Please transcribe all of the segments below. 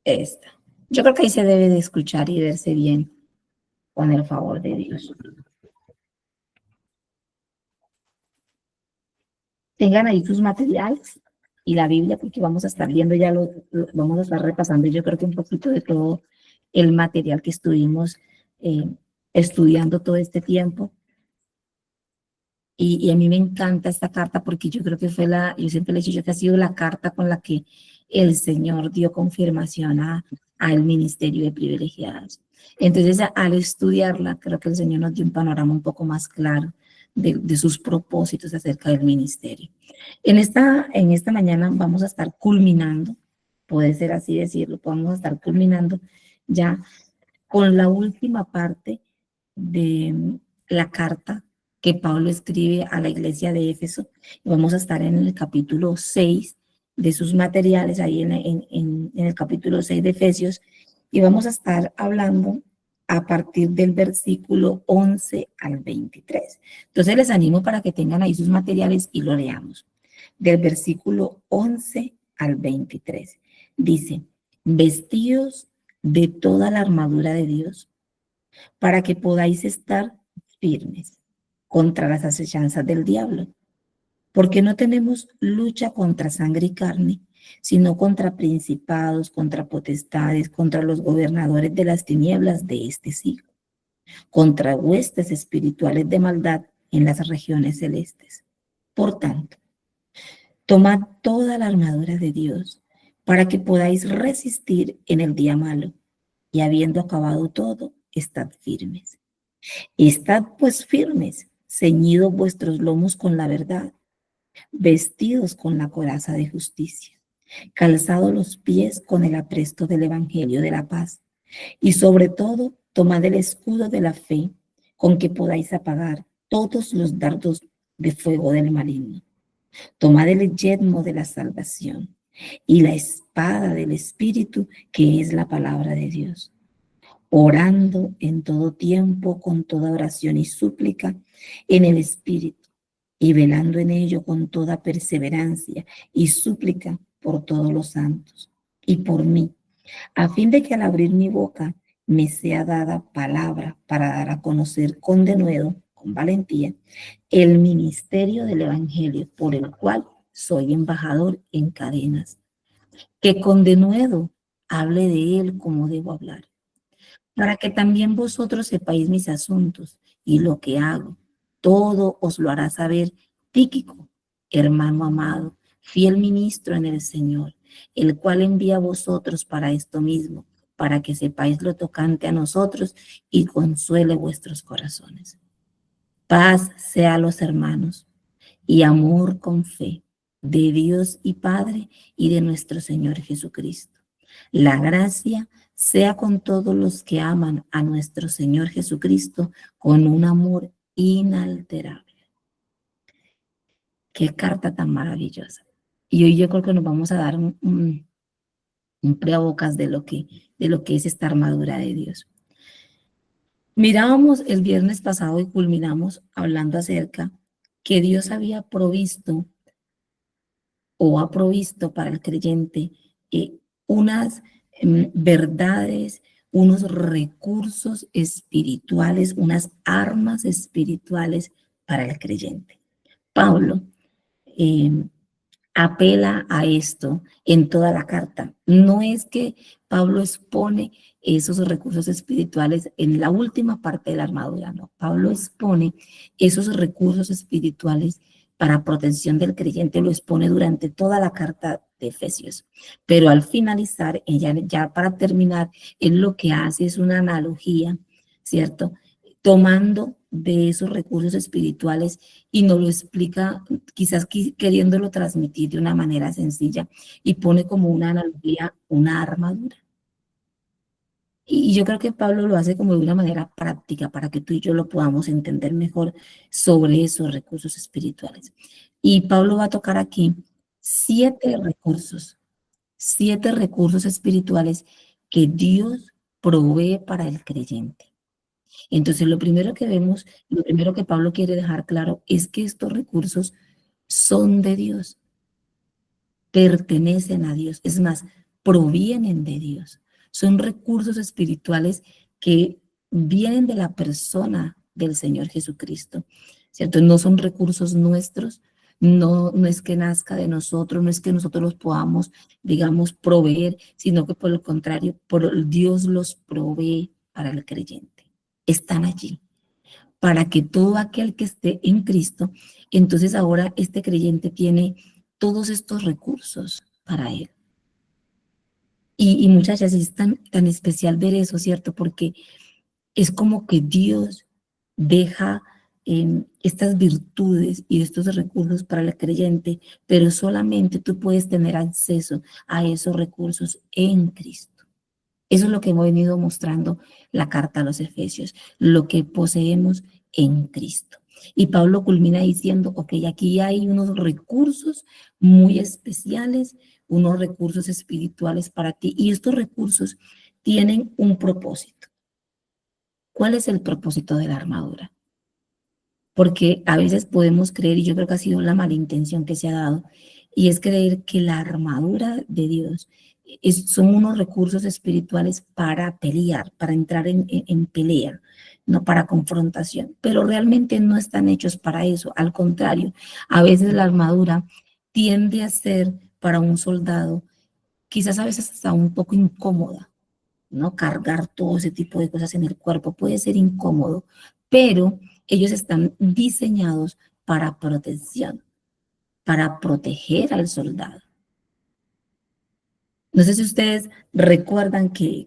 esta. Yo creo que ahí se debe de escuchar y verse bien con el favor de Dios. Tengan ahí sus materiales y la Biblia, porque vamos a estar viendo ya vamos a estar repasando yo creo que un poquito de todo el material que estuvimos eh, estudiando todo este tiempo. Y a mí me encanta esta carta porque yo creo que yo siempre le he dicho yo que ha sido la carta con la que el Señor dio confirmación al ministerio de privilegiados. Entonces, al estudiarla, creo que el Señor nos dio un panorama un poco más claro de sus propósitos acerca del ministerio. En esta mañana vamos a estar culminando, puede ser así decirlo, vamos a estar culminando ya con la última parte de la carta que Pablo escribe a la iglesia de Éfeso. Vamos a estar en el capítulo 6 de sus materiales, ahí en el capítulo 6 de Efesios, y vamos a estar hablando a partir del versículo 11 al 23. Entonces les animo para que tengan ahí sus materiales y lo leamos. Del versículo 11 al 23. Dice, vestidos de toda la armadura de Dios, para que podáis estar firmes contra las acechanzas del diablo, porque no tenemos lucha contra sangre y carne, sino contra principados, contra potestades, contra los gobernadores de las tinieblas de este siglo, contra huestes espirituales de maldad en las regiones celestes. Por tanto, tomad toda la armadura de Dios para que podáis resistir en el día malo, y habiendo acabado todo, estad firmes. Estad pues firmes, ceñidos vuestros lomos con la verdad, vestidos con la coraza de justicia, calzados los pies con el apresto del evangelio de la paz, y sobre todo tomad el escudo de la fe, con que podáis apagar todos los dardos de fuego del maligno. Tomad el yelmo de la salvación y la espada del Espíritu, que es la palabra de Dios, orando en todo tiempo con toda oración y súplica en el Espíritu, y velando en ello con toda perseverancia y súplica por todos los santos y por mí, a fin de que al abrir mi boca me sea dada palabra para dar a conocer con denuedo, con valentía, el ministerio del Evangelio, por el cual soy embajador en cadenas, que con denuedo hable de él como debo hablar, para que también vosotros sepáis mis asuntos y lo que hago. Todo os lo hará saber Tíquico, hermano amado, fiel ministro en el Señor, el cual envía a vosotros para esto mismo, para que sepáis lo tocante a nosotros y consuele vuestros corazones. Paz sea a los hermanos y amor con fe de Dios y Padre y de nuestro Señor Jesucristo. La gracia sea con todos los que aman a nuestro Señor Jesucristo con un amor inalterable. Qué carta tan maravillosa. Y hoy yo creo que nos vamos a dar un preabocas de lo que es esta armadura de Dios. Mirábamos el viernes pasado y culminamos hablando acerca que Dios había provisto o ha provisto para el creyente unas verdades, unos recursos espirituales, unas armas espirituales para el creyente. Pablo eh, apela a esto en toda la carta. No es que Pablo expone esos recursos espirituales en la última parte de la armadura, no. Pablo expone esos recursos espirituales para protección del creyente, lo expone durante toda la carta de Efesios. Pero al finalizar, ella ya para terminar, él lo que hace es una analogía, ¿cierto? Tomando de esos recursos espirituales y nos lo explica quizás queriéndolo transmitir de una manera sencilla y pone como una analogía una armadura. Y yo creo que Pablo lo hace como de una manera práctica para que tú y yo lo podamos entender mejor sobre esos recursos espirituales. Y Pablo va a tocar aquí 7 recursos espirituales que Dios provee para el creyente. Entonces, lo primero que vemos, lo primero que Pablo quiere dejar claro es que estos recursos son de Dios, pertenecen a Dios. Es más, provienen de Dios. Son recursos espirituales que vienen de la persona del Señor Jesucristo, ¿cierto? No son recursos nuestros, no es que nazca de nosotros, no es que nosotros los podamos, digamos, proveer, sino que por el contrario, Dios los provee para el creyente. Están allí para que todo aquel que esté en Cristo, entonces ahora este creyente tiene todos estos recursos para él. Y muchachas, es tan especial ver eso, ¿cierto? Porque es como que Dios deja estas virtudes y estos recursos para el creyente, pero solamente tú puedes tener acceso a esos recursos en Cristo. Eso es lo que hemos venido mostrando la carta a los Efesios, lo que poseemos en Cristo. Y Pablo culmina diciendo, ok, aquí hay unos recursos muy especiales, unos recursos espirituales para ti, y estos recursos tienen un propósito. ¿Cuál es el propósito de la armadura? Porque a veces podemos creer, y yo creo que ha sido la malintención que se ha dado, y es creer que la armadura de Dios son unos recursos espirituales para pelear, para entrar en pelea, no para confrontación, pero realmente no están hechos para eso. Al contrario, a veces la armadura tiende a ser para un soldado, quizás a veces hasta un poco incómoda, ¿no? Cargar todo ese tipo de cosas en el cuerpo puede ser incómodo, pero ellos están diseñados para protección, para proteger al soldado. No sé si ustedes recuerdan que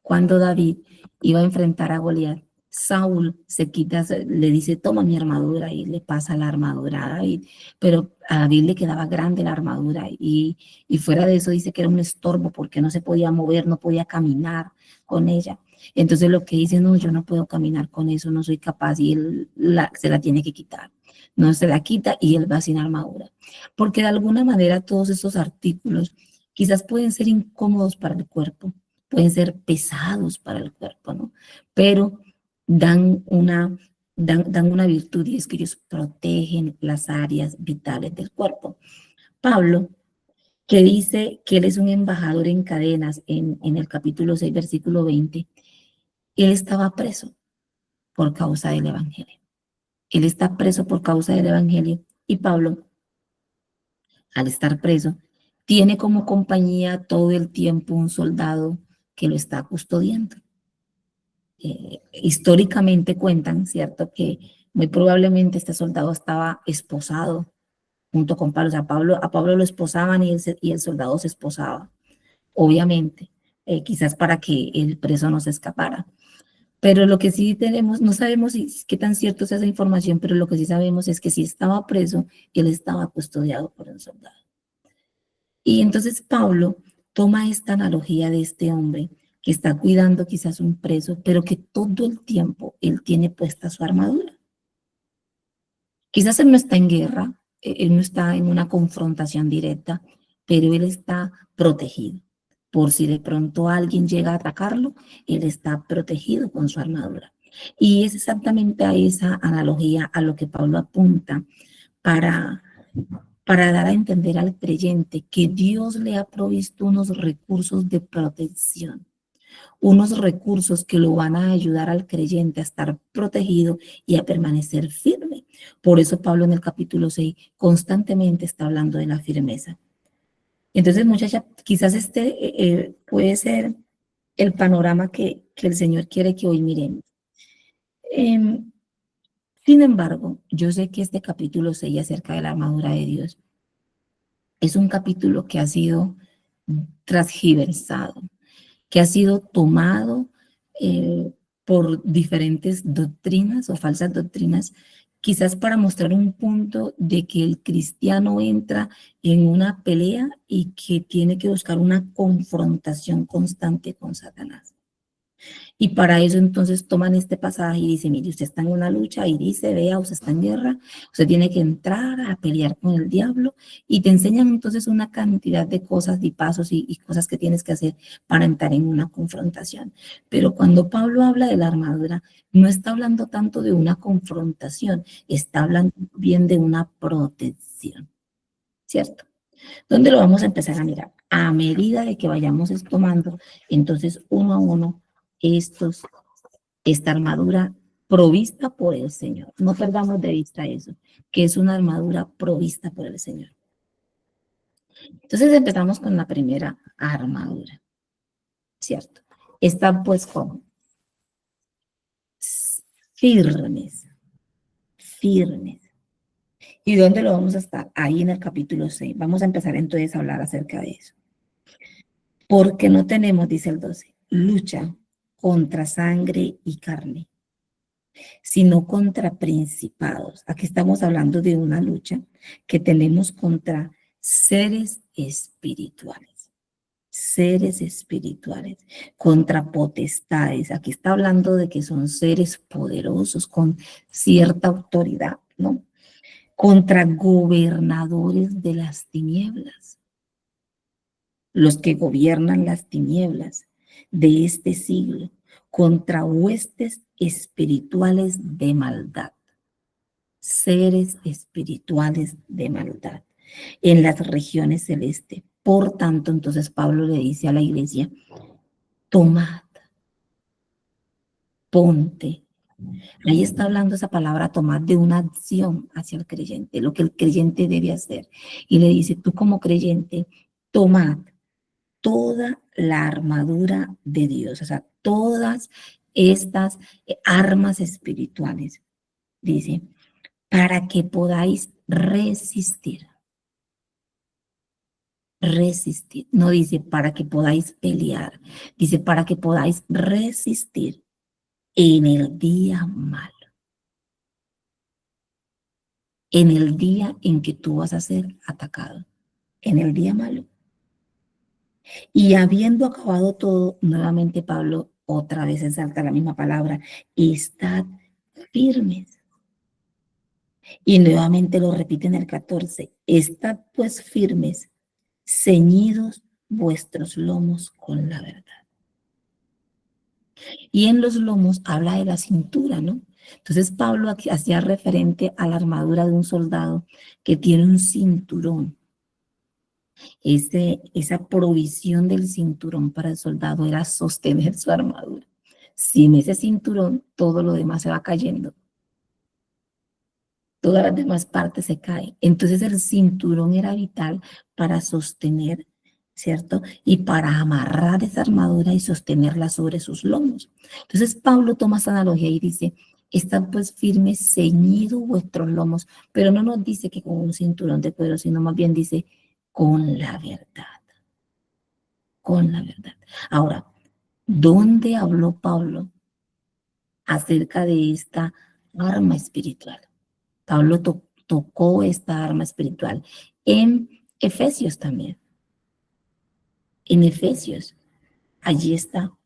cuando David iba a enfrentar a Goliat, Saúl le dice, toma mi armadura y le pasa la armadura a David, pero a David le quedaba grande la armadura y fuera de eso dice que era un estorbo porque no se podía mover, no podía caminar con ella. Entonces lo que dice, no, yo no puedo caminar con eso, no soy capaz y él se la tiene que quitar. No se la quita y él va sin armadura. Porque de alguna manera todos esos artículos quizás pueden ser incómodos para el cuerpo, pueden ser pesados para el cuerpo, ¿no? Pero dan una virtud y es que ellos protegen las áreas vitales del cuerpo. Pablo, que dice que él es un embajador en cadenas en el capítulo 6, versículo 20, él estaba preso por causa del Evangelio. Él está preso por causa del Evangelio y Pablo, al estar preso, tiene como compañía todo el tiempo un soldado que lo está custodiando. Históricamente cuentan, ¿cierto?, que muy probablemente este soldado estaba esposado junto con Pablo. O sea, a Pablo lo esposaban y el soldado se esposaba, obviamente, quizás para que el preso no se escapara. Pero lo que sí tenemos, no sabemos qué tan cierto es esa información, pero lo que sí sabemos es que si estaba preso, él estaba custodiado por un soldado. Y entonces Pablo toma esta analogía de este hombre que está cuidando quizás un preso, pero que todo el tiempo él tiene puesta su armadura. Quizás él no está en guerra, él no está en una confrontación directa, pero él está protegido. Por si de pronto alguien llega a atacarlo, él está protegido con su armadura. Y es exactamente a esa analogía a lo que Pablo apunta para dar a entender al creyente que Dios le ha provisto unos recursos de protección, unos recursos que lo van a ayudar al creyente a estar protegido y a permanecer firme. Por eso Pablo en el capítulo 6 constantemente está hablando de la firmeza. Entonces, muchacha, quizás puede ser el panorama que el Señor quiere que hoy miremos. Sin embargo, yo sé que este capítulo 6 acerca de la armadura de Dios es un capítulo que ha sido transgiversado, que ha sido tomado por diferentes doctrinas o falsas doctrinas, quizás para mostrar un punto de que el cristiano entra en una pelea y que tiene que buscar una confrontación constante con Satanás. Y para eso entonces toman este pasaje y dicen, mire, usted está en una lucha y dice, vea, usted está en guerra, usted tiene que entrar a pelear con el diablo y te enseñan entonces una cantidad de cosas y pasos y cosas que tienes que hacer para entrar en una confrontación. Pero cuando Pablo habla de la armadura, no está hablando tanto de una confrontación, está hablando bien de una protección, ¿cierto? ¿Dónde lo vamos a empezar a mirar? A medida de que vayamos tomando, entonces uno a uno, esta armadura provista por el Señor. No perdamos de vista eso, que es una armadura provista por el Señor. Entonces empezamos con la primera armadura, ¿cierto? Está pues como firmes, firmes. ¿Y dónde lo vamos a estar? Ahí en el capítulo 6. Vamos a empezar entonces a hablar acerca de eso. Porque no tenemos, dice el 12, lucha contra sangre y carne, sino contra principados. Aquí estamos hablando de una lucha que tenemos contra seres espirituales, contra potestades. Aquí está hablando de que son seres poderosos con cierta autoridad, ¿no? Contra gobernadores de las tinieblas, los que gobiernan las tinieblas de este siglo, contra huestes espirituales de maldad, seres espirituales de maldad en las regiones celestes. Por tanto, entonces Pablo le dice a la iglesia, tomad, ponte. Ahí está hablando esa palabra tomad de una acción hacia el creyente, lo que el creyente debe hacer. Y le dice, tú como creyente, tomad toda la armadura de Dios, o sea, todas estas armas espirituales, dice, para que podáis resistir. Resistir, no dice para que podáis pelear, dice para que podáis resistir en el día malo, en el día en que tú vas a ser atacado, en el día malo. Y habiendo acabado todo, nuevamente Pablo otra vez exalta la misma palabra, estad firmes. Y nuevamente lo repite en el 14, estad pues firmes, ceñidos vuestros lomos con la verdad. Y en los lomos habla de la cintura, ¿no? Entonces Pablo aquí hacía referente a la armadura de un soldado que tiene un cinturón. Esa provisión del cinturón para el soldado era sostener su armadura. Sin ese cinturón, todo lo demás se va cayendo. Todas las demás partes se caen. Entonces el cinturón era vital para sostener, ¿cierto? Y para amarrar esa armadura y sostenerla sobre sus lomos. Entonces Pablo toma esa analogía y dice, están pues firmes, ceñidos vuestros lomos, pero no nos dice que con un cinturón de cuero, sino más bien dice, con la verdad. Con la verdad. Ahora, ¿dónde habló Pablo acerca de esta arma espiritual? Pablo tocó esta arma espiritual en Efesios también. En Efesios, allí está.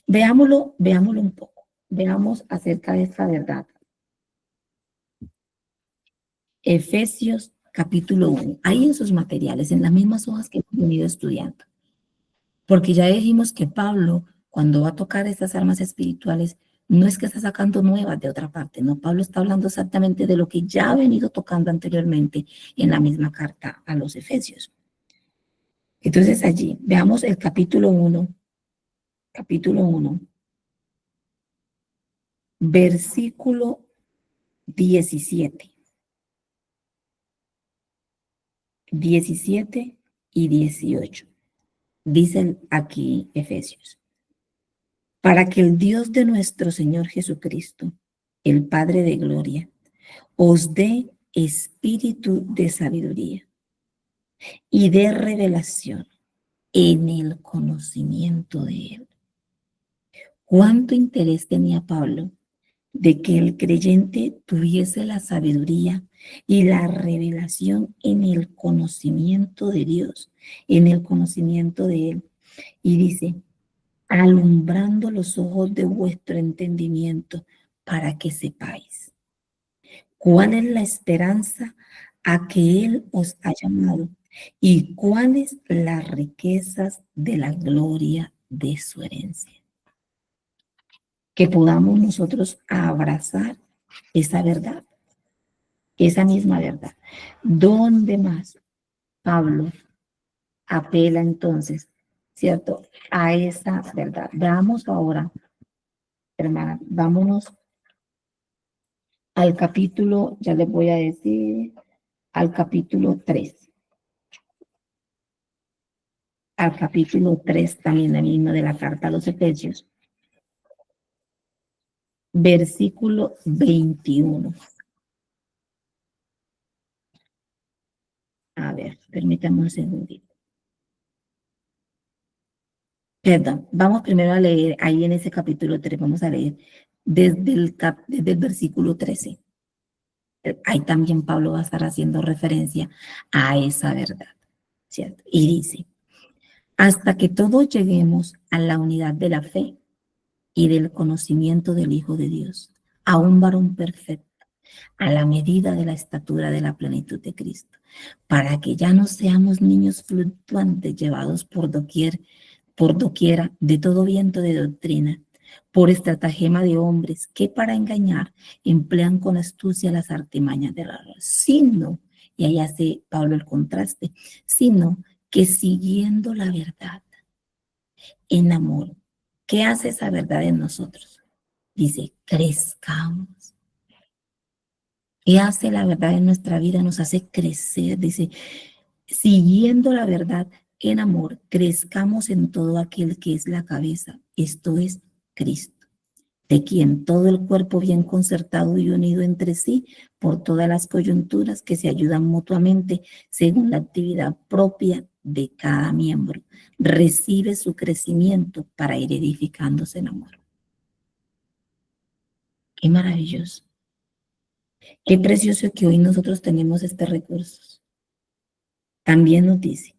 Veámoslo un poco. Veamos acerca de esta verdad. Efesios capítulo 1. Ahí en sus materiales, en las mismas hojas que hemos venido estudiando. Porque ya dijimos que Pablo, cuando va a tocar estas armas espirituales, no es que está sacando nuevas de otra parte, no, Pablo está hablando exactamente de lo que ya ha venido tocando anteriormente en la misma carta a los Efesios. Entonces allí, veamos el capítulo 1, versículo 17. 17 y 18. Dicen aquí Efesios. Para que el Dios de nuestro Señor Jesucristo, el Padre de gloria, os dé espíritu de sabiduría y de revelación en el conocimiento de Él. ¿Cuánto interés tenía Pablo de que el creyente tuviese la sabiduría y la revelación en el conocimiento de Dios, en el conocimiento de Él? Y dice, alumbrando los ojos de vuestro entendimiento para que sepáis cuál es la esperanza a que Él os ha llamado y cuáles las riquezas de la gloria de su herencia. Que podamos nosotros abrazar esa verdad, esa misma verdad. ¿Dónde más Pablo apela entonces, cierto, a esa verdad? Veamos ahora, hermana, vámonos al capítulo, ya les voy a decir, al capítulo 3. Al capítulo 3 también el mismo de la carta a los Efesios, versículo 21. A ver, permítame un segundito. Perdón, vamos primero a leer ahí en ese capítulo 3, vamos a leer desde el versículo 13. Ahí también Pablo va a estar haciendo referencia a esa verdad, ¿cierto? Y dice, hasta que todos lleguemos a la unidad de la fe y del conocimiento del Hijo de Dios, a un varón perfecto, a la medida de la estatura de la plenitud de Cristo, para que ya no seamos niños fluctuantes llevados por doquiera de todo viento de doctrina, por estratagema de hombres que para engañar emplean con astucia las artimañas de la razón, sino, y ahí hace Pablo el contraste, sino que siguiendo la verdad en amor, ¿qué hace esa verdad en nosotros? Dice, crezcamos. ¿Qué hace la verdad en nuestra vida? Nos hace crecer, dice, siguiendo la verdad en amor, crezcamos en todo aquel que es la cabeza, esto es Cristo, de quien todo el cuerpo bien concertado y unido entre sí por todas las coyunturas que se ayudan mutuamente según la actividad propia de cada miembro, recibe su crecimiento para ir edificándose en amor. Qué maravilloso, qué precioso que hoy nosotros tenemos este recurso. También nos dice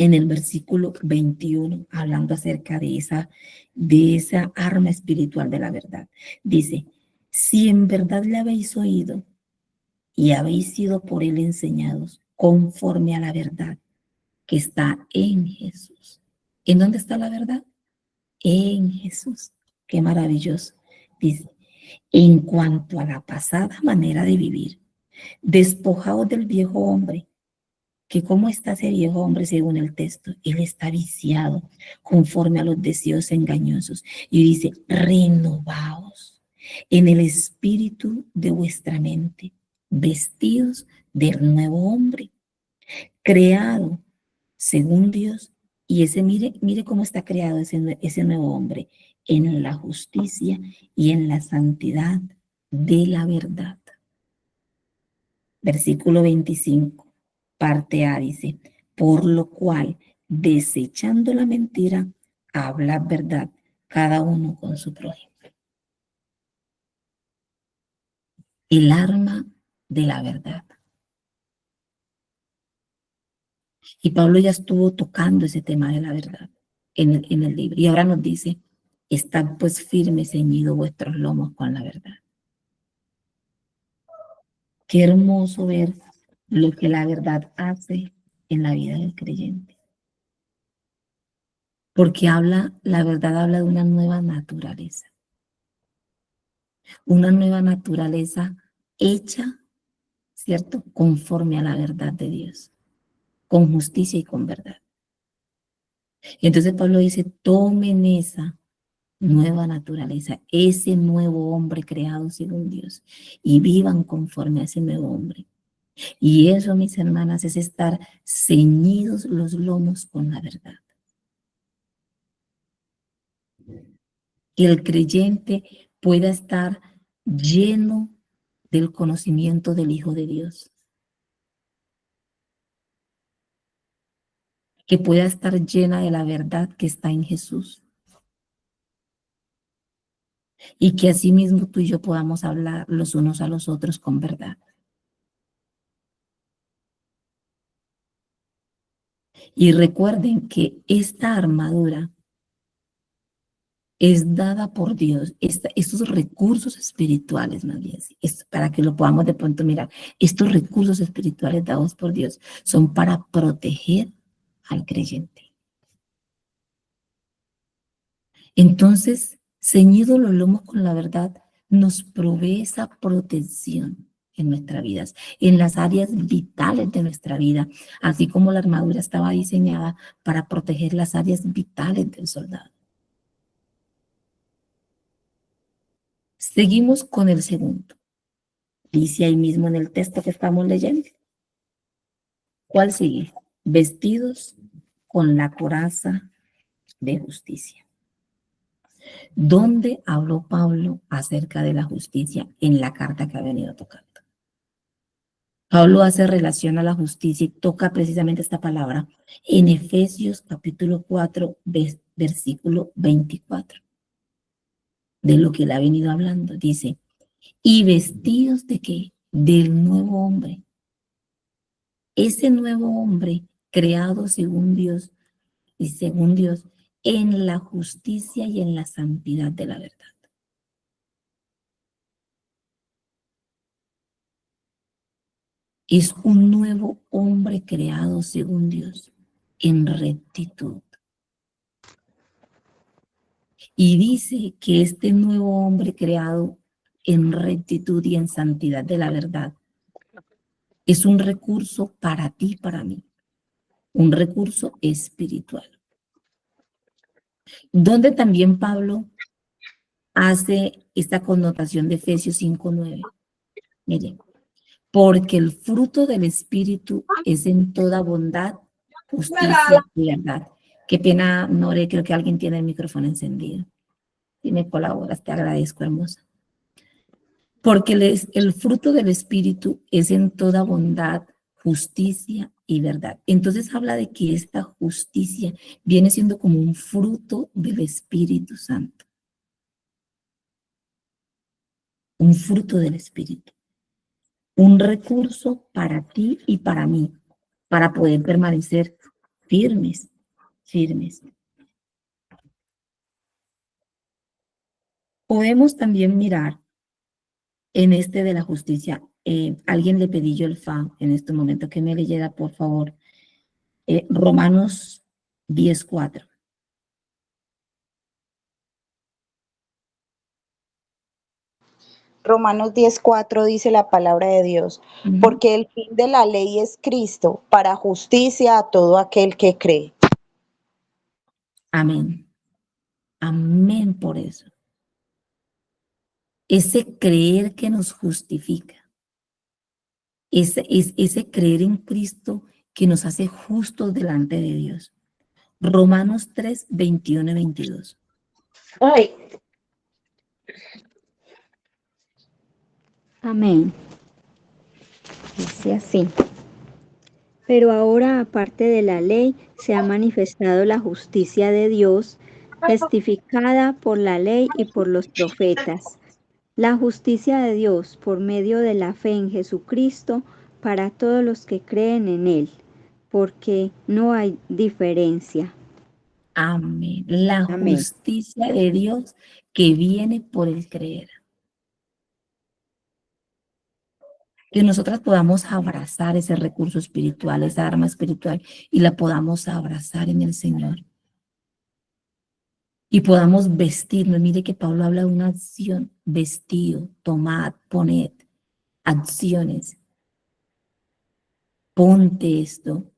en el versículo 21, hablando acerca de esa arma espiritual de la verdad. Dice, si en verdad le habéis oído y habéis sido por él enseñados conforme a la verdad que está en Jesús. ¿En dónde está la verdad? En Jesús. Qué maravilloso. Dice, en cuanto a la pasada manera de vivir, despojados del viejo hombre, que cómo está ese viejo hombre según el texto, él está viciado conforme a los deseos engañosos. Y dice, renovaos en el espíritu de vuestra mente, vestidos del nuevo hombre, creado según Dios. Y mire cómo está creado ese nuevo hombre, en la justicia y en la santidad de la verdad. Versículo 25, parte A dice, por lo cual, desechando la mentira, habla verdad, cada uno con su prójimo. El arma de la verdad. Y Pablo ya estuvo tocando ese tema de la verdad en el libro. Y ahora nos dice, estad pues firmes, ceñidos vuestros lomos con la verdad. Qué hermoso ver lo que la verdad hace en la vida del creyente. Porque la verdad habla de una nueva naturaleza hecha, ¿cierto? Conforme a la verdad de Dios, con justicia y con verdad. Y entonces Pablo dice, tomen esa nueva naturaleza, ese nuevo hombre creado según Dios, y vivan conforme a ese nuevo hombre. Y eso, mis hermanas, es estar ceñidos los lomos con la verdad. Que el creyente pueda estar lleno del conocimiento del Hijo de Dios. Que pueda estar llena de la verdad que está en Jesús. Y que asimismo tú y yo podamos hablar los unos a los otros con verdad. Y recuerden que esta armadura es dada por Dios, estos recursos espirituales, más bien, es para que lo podamos de pronto mirar. Estos recursos espirituales dados por Dios son para proteger al creyente. Entonces, ceñido los lomos con la verdad, nos provee esa protección. en nuestras vidas, en las áreas vitales de nuestra vida, así como la armadura estaba diseñada para proteger las áreas vitales del soldado. Seguimos con el segundo. Dice ahí mismo en el texto que estamos leyendo. ¿Cuál sigue? Vestidos con la coraza de justicia. ¿Dónde habló Pablo acerca de la justicia en la carta que ha venido tocando? Pablo hace relación a la justicia y toca precisamente esta palabra en Efesios capítulo 4, versículo 24. De lo que él ha venido hablando. Dice, ¿y vestidos de qué? Del nuevo hombre. Ese nuevo hombre creado según Dios y según Dios en la justicia y en la santidad de la verdad. Es un nuevo hombre creado según Dios en rectitud. Y dice que este nuevo hombre creado en rectitud y en santidad de la verdad es un recurso para ti y para mí, un recurso espiritual. Donde también Pablo hace esta connotación de Efesios 5:9. Miren, porque el fruto del Espíritu es en toda bondad, justicia y verdad. Qué pena, Nore, creo que alguien tiene el micrófono encendido. Si me colaboras, te agradezco, hermosa. Porque el fruto del Espíritu es en toda bondad, justicia y verdad. Entonces habla de que esta justicia viene siendo como un fruto del Espíritu Santo. Un fruto del Espíritu. Un recurso para ti y para mí, para poder permanecer firmes, firmes. Podemos también mirar en este de la justicia. Alguien le pedí yo el fa en este momento que me leyera, por favor, Romanos 10:4. Romanos 10:4 dice la palabra de Dios, porque el fin de la ley es Cristo, para justicia a todo aquel que cree. Amén. Amén por eso. Ese creer que nos justifica. Ese creer en Cristo que nos hace justos delante de Dios. Romanos 3, 21 y 22. Ay. Amén. Dice así. Pero ahora, aparte de la ley, se ha manifestado la justicia de Dios, testificada por la ley y por los profetas. La justicia de Dios por medio de la fe en Jesucristo para todos los que creen en Él, porque no hay diferencia. Amén. La Amén. justicia de Dios que viene por el creer. Que nosotras podamos abrazar ese recurso espiritual, esa arma espiritual, y la podamos abrazar en el Señor. Y podamos vestirnos. Mire que Pablo habla de una acción, vestido, tomad, poned, acciones. Ponte esto.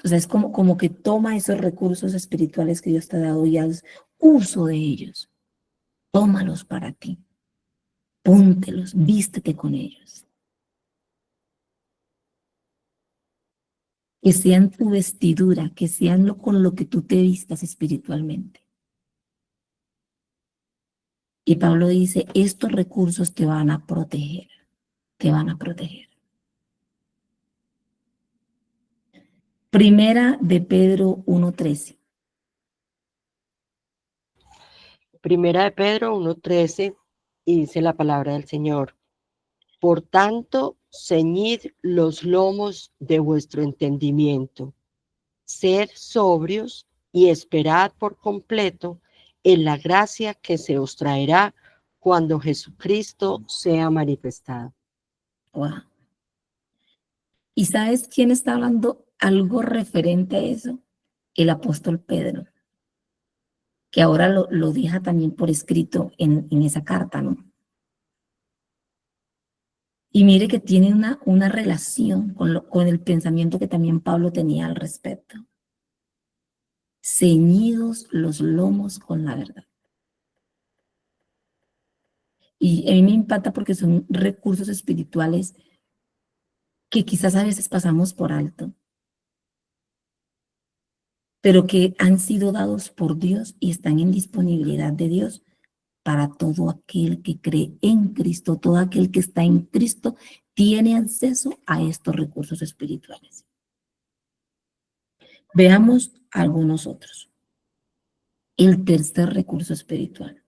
O sea, es como que toma esos recursos espirituales que Dios te ha dado y haz uso de ellos. Tómalos para ti. Póntelos, vístete con ellos. Que sean tu vestidura, que sean con lo que tú te vistas espiritualmente. Y Pablo dice, estos recursos te van a proteger, te van a proteger. Primera de Pedro 1:13. Primera de Pedro 1:13, y dice la palabra del Señor. Por tanto, ceñid los lomos de vuestro entendimiento, sed sobrios y esperad por completo en la gracia que se os traerá cuando Jesucristo sea manifestado. Wow. ¿Y sabes quién está hablando algo referente a eso? El apóstol Pedro, que ahora lo deja también por escrito en esa carta, ¿no? Y mire que tiene una relación con el pensamiento que también Pablo tenía al respecto. Ceñidos los lomos con la verdad. Y a mí me impacta porque son recursos espirituales que quizás a veces pasamos por alto, pero que han sido dados por Dios y están en disponibilidad de Dios para todo aquel que cree en Cristo. Todo aquel que está en Cristo tiene acceso a estos recursos espirituales. Veamos algunos otros. El tercer recurso espiritual.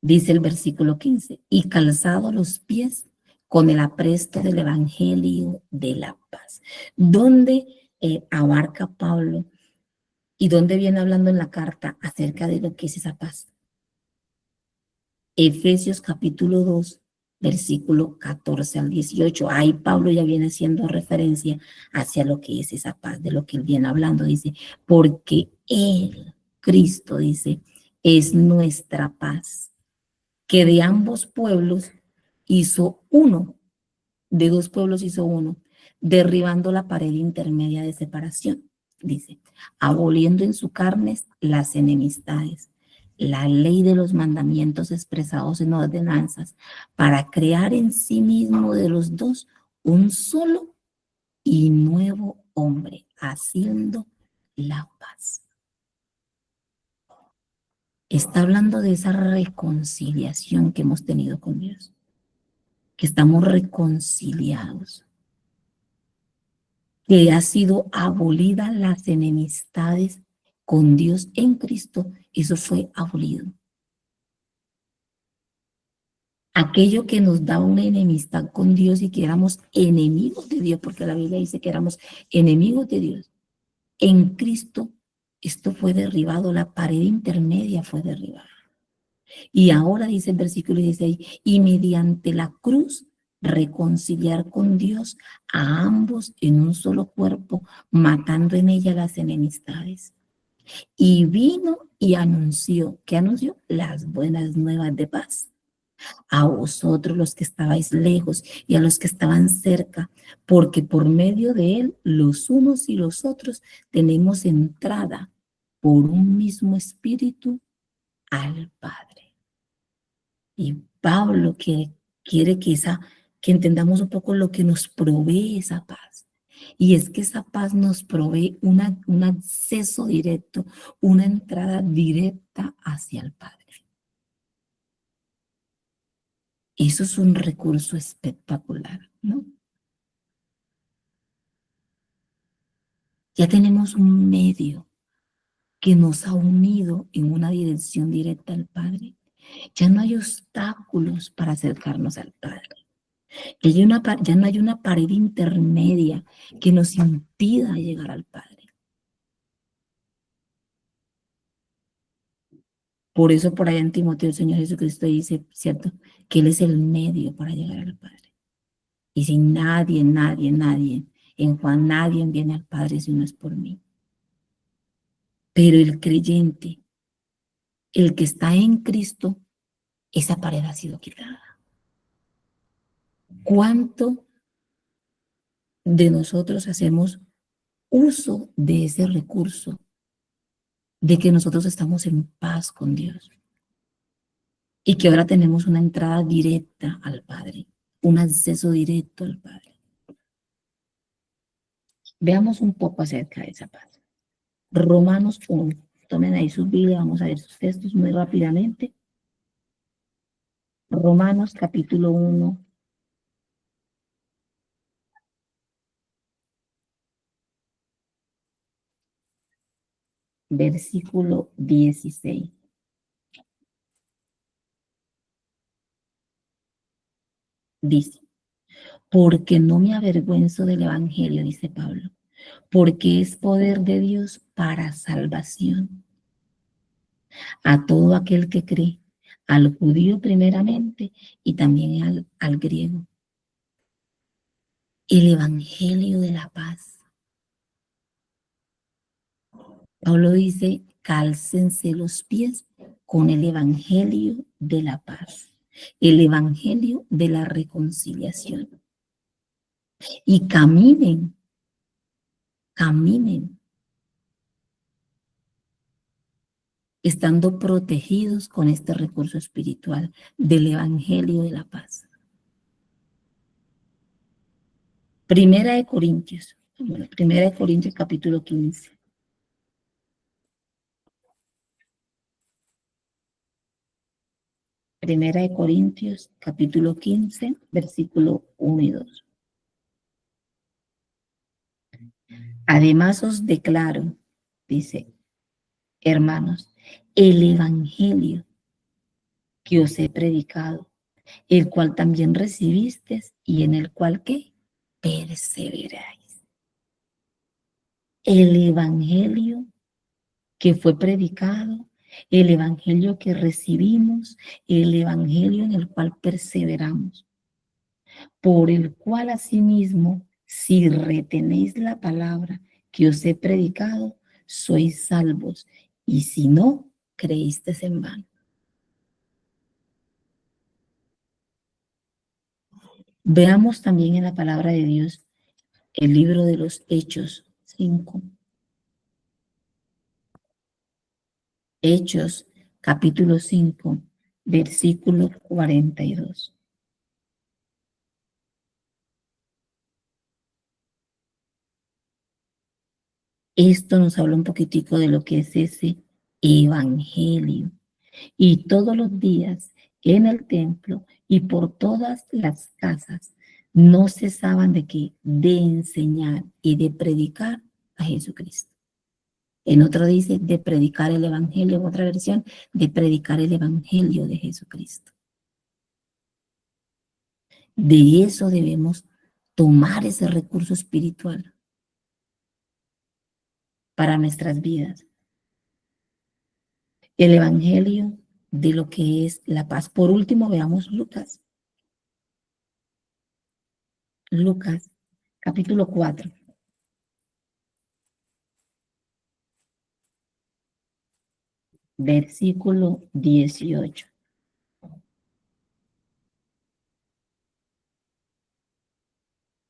Dice el versículo 15, y calzado los pies con el apresto del evangelio de la paz. ¿Dónde abarca Pablo y dónde viene hablando en la carta acerca de lo que es esa paz? Efesios capítulo 2, versículo 14 al 18. Ahí Pablo ya viene haciendo referencia hacia lo que es esa paz, de lo que él viene hablando. Dice, porque Él, Cristo, dice, es nuestra paz, que de ambos pueblos hizo uno, de dos pueblos hizo uno, derribando la pared intermedia de separación, dice, aboliendo en su carne las enemistades, la ley de los mandamientos expresados en ordenanzas, para crear en sí mismo de los dos un solo y nuevo hombre, haciendo la paz. Está hablando de esa reconciliación que hemos tenido con Dios, que estamos reconciliados, que ha sido abolida las enemistades con Dios en Cristo, eso fue abolido. Aquello que nos da una enemistad con Dios y que éramos enemigos de Dios, porque la Biblia dice que éramos enemigos de Dios, en Cristo esto fue derribado, la pared intermedia fue derribada. Y ahora dice el versículo 16, y mediante la cruz reconciliar con Dios a ambos en un solo cuerpo, matando en ella las enemistades. Y vino y anunció, ¿qué anunció? Las buenas nuevas de paz. A vosotros los que estabais lejos y a los que estaban cerca, porque por medio de él los unos y los otros tenemos entrada por un mismo espíritu al Padre. Y Pablo quiere que entendamos un poco lo que nos provee esa paz. Y es que esa paz nos provee un acceso directo, una entrada directa hacia el Padre. Eso es un recurso espectacular, ¿no? Ya tenemos un medio que nos ha unido en una dirección directa al Padre. Ya no hay obstáculos para acercarnos al Padre. Ya no hay una pared intermedia que nos impida llegar al Padre. Por eso por allá en Timoteo el Señor Jesucristo dice, ¿cierto? Que Él es el medio para llegar al Padre. Y si nadie, en Juan nadie viene al Padre si no es por mí. Pero el creyente, el que está en Cristo, esa pared ha sido quitada. ¿Cuánto de nosotros hacemos uso de ese recurso, de que nosotros estamos en paz con Dios y que ahora tenemos una entrada directa al Padre, un acceso directo al Padre? Veamos un poco acerca de esa paz. Romanos 1. Tomen ahí sus Biblias, vamos a ver sus textos muy rápidamente. Romanos capítulo 1. Versículo 16. Dice, porque no me avergüenzo del Evangelio, dice Pablo, porque es poder de Dios para salvación a todo aquel que cree, al judío primeramente y también al griego. El Evangelio de la paz. Pablo dice, cálcense los pies con el Evangelio de la paz. el evangelio de la reconciliación. Y caminen, caminen, estando protegidos con este recurso espiritual del evangelio de la paz. Primera de Corintios capítulo 15. Primera de Corintios, capítulo 15, versículo 1 y 2. Además os declaro, dice, hermanos, el evangelio que os he predicado, el cual también recibisteis y en el cual ¿qué? Perseveráis. El evangelio que fue predicado, el evangelio que recibimos, el evangelio en el cual perseveramos, por el cual asimismo, si retenéis la palabra que os he predicado, sois salvos, y si no, creísteis en vano. Veamos también en la palabra de Dios el libro de los Hechos 5. Hechos, capítulo 5, versículo 42. Esto nos habla un poquitico de lo que es ese evangelio. Y todos los días en el templo y por todas las casas no cesaban de qué, de enseñar y de predicar a Jesucristo. En otro dice de predicar el evangelio, en otra versión, de predicar el evangelio de Jesucristo. De eso debemos tomar ese recurso espiritual para nuestras vidas. El evangelio de lo que es la paz. Por último, veamos Lucas. Lucas, capítulo 4. Versículo 18.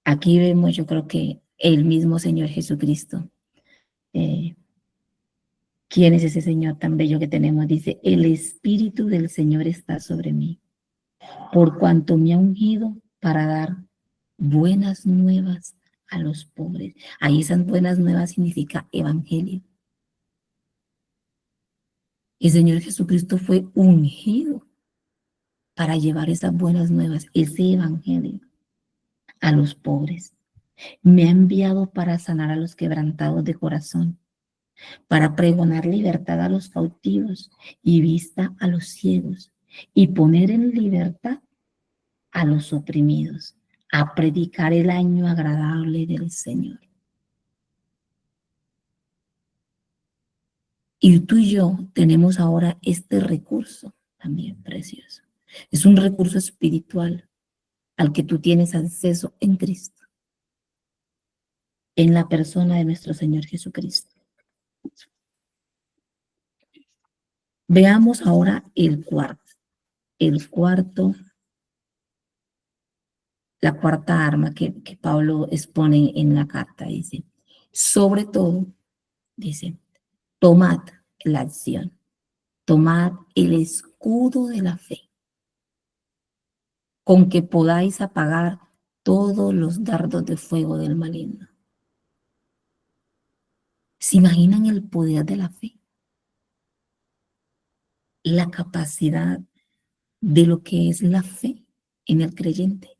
Aquí vemos, yo creo que el mismo Señor Jesucristo. ¿Quién es ese Señor tan bello que tenemos? Dice, el Espíritu del Señor está sobre mí, por cuanto me ha ungido para dar buenas nuevas a los pobres. Ahí esas buenas nuevas significa evangelio. El Señor Jesucristo fue ungido para llevar esas buenas nuevas, ese evangelio a los pobres. Me ha enviado para sanar a los quebrantados de corazón, para pregonar libertad a los cautivos y vista a los ciegos, y poner en libertad a los oprimidos, a predicar el año agradable del Señor. Y tú y yo tenemos ahora este recurso también precioso. Es un recurso espiritual al que tú tienes acceso en Cristo, en la persona de nuestro Señor Jesucristo. Veamos ahora el cuarto, la cuarta arma que Pablo expone en la carta. Dice, sobre todo, dice, tomad la acción, tomad el escudo de la fe, con que podáis apagar todos los dardos de fuego del maligno. ¿Se imaginan el poder de la fe? La capacidad de lo que es la fe en el creyente.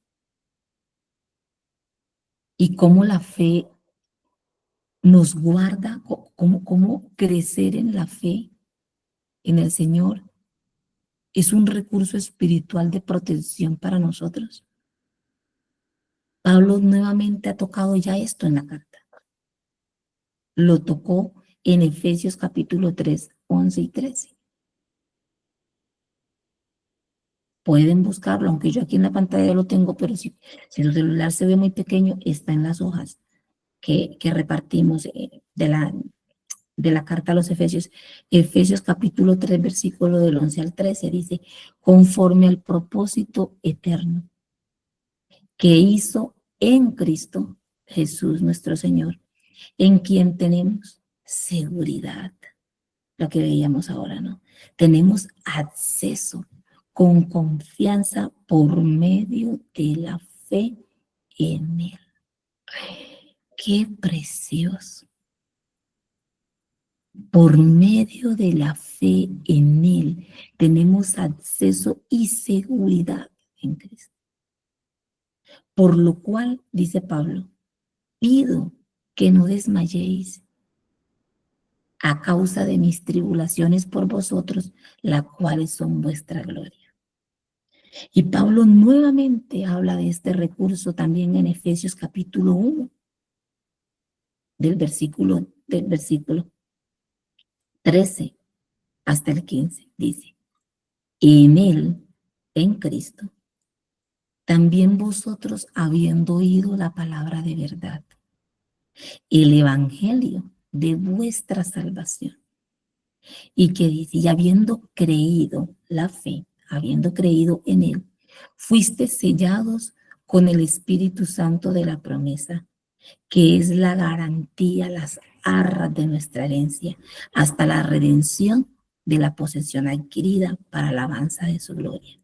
Y cómo la fe nos guarda, cómo crecer en la fe en el Señor es un recurso espiritual de protección para nosotros. Pablo nuevamente ha tocado ya esto en la carta. Lo tocó en Efesios capítulo 3, 11 y 13. Pueden buscarlo, aunque yo aquí en la pantalla lo tengo, pero si su celular se ve muy pequeño, está en las hojas que repartimos de la carta a los Efesios. Efesios capítulo 3, versículo del 11 al 13, dice, conforme al propósito eterno que hizo en Cristo Jesús nuestro Señor, en quien tenemos seguridad, lo que veíamos ahora, ¿no? Tenemos acceso con confianza por medio de la fe en Él. ¡Qué precioso! Por medio de la fe en Él tenemos acceso y seguridad en Cristo. Por lo cual, dice Pablo, pido que no desmayéis a causa de mis tribulaciones por vosotros, las cuales son vuestra gloria. Y Pablo nuevamente habla de este recurso también en Efesios capítulo 1, del versículo 13 hasta el 15. Dice, en Él, en Cristo, también vosotros habiendo oído la palabra de verdad, el evangelio de vuestra salvación. Y que dice, y habiendo creído la fe, habiendo creído en Él, fuiste sellados con el Espíritu Santo de la promesa, que es la garantía, las arras de nuestra herencia, hasta la redención de la posesión adquirida para la alabanza de su gloria.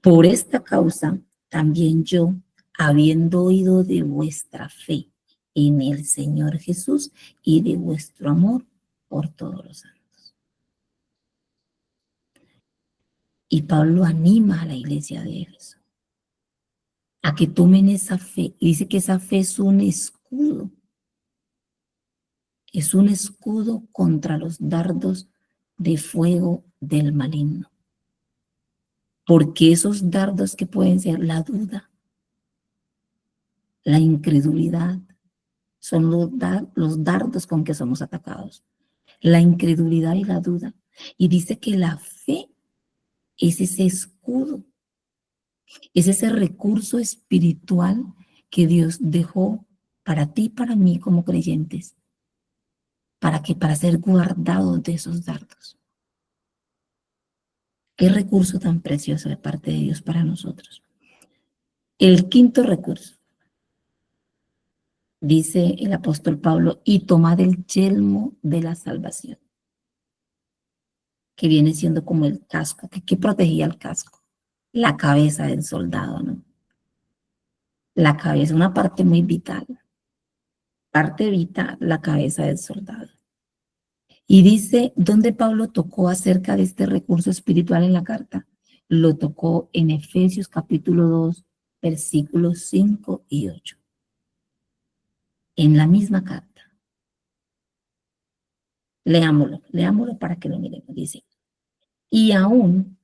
Por esta causa, también yo, habiendo oído de vuestra fe en el Señor Jesús y de vuestro amor por todos los santos. Y Pablo anima a la iglesia de Éfeso a que tomen esa fe. Y dice que esa fe es un escudo. Es un escudo contra los dardos de fuego del maligno. Porque esos dardos que pueden ser la duda, la incredulidad, son los dardos con que somos atacados. La incredulidad y la duda. Y dice que la fe es ese escudo, es ese recurso espiritual que Dios dejó para ti y para mí como creyentes, para ser guardados de esos dardos. Qué recurso tan precioso de parte de Dios para nosotros. El quinto recurso, dice el apóstol Pablo, y tomad el yelmo de la salvación, que viene siendo como el casco, que protegía el casco, la cabeza del soldado, ¿no? La cabeza, una parte muy vital, la cabeza del soldado. Y dice, ¿dónde Pablo tocó acerca de este recurso espiritual en la carta? Lo tocó en Efesios capítulo 2, versículos 5 y 8. En la misma carta. Leámoslo para que lo miremos. Dice, y aún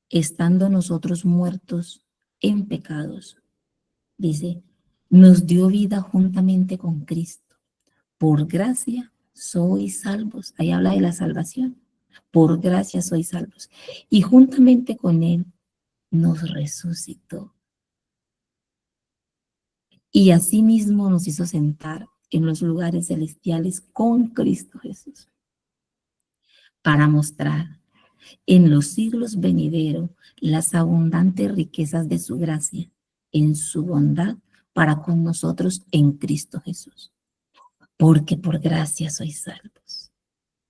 estando nosotros muertos en pecados, dice, nos dio vida juntamente con Cristo. Por gracia sois salvos. Ahí habla de la salvación. Por gracia sois salvos. Y juntamente con Él nos resucitó. Y asimismo nos hizo sentar en los lugares celestiales con Cristo Jesús. Para mostrar en los siglos venideros las abundantes riquezas de su gracia, en su bondad para con nosotros en Cristo Jesús. Porque por gracia sois salvos,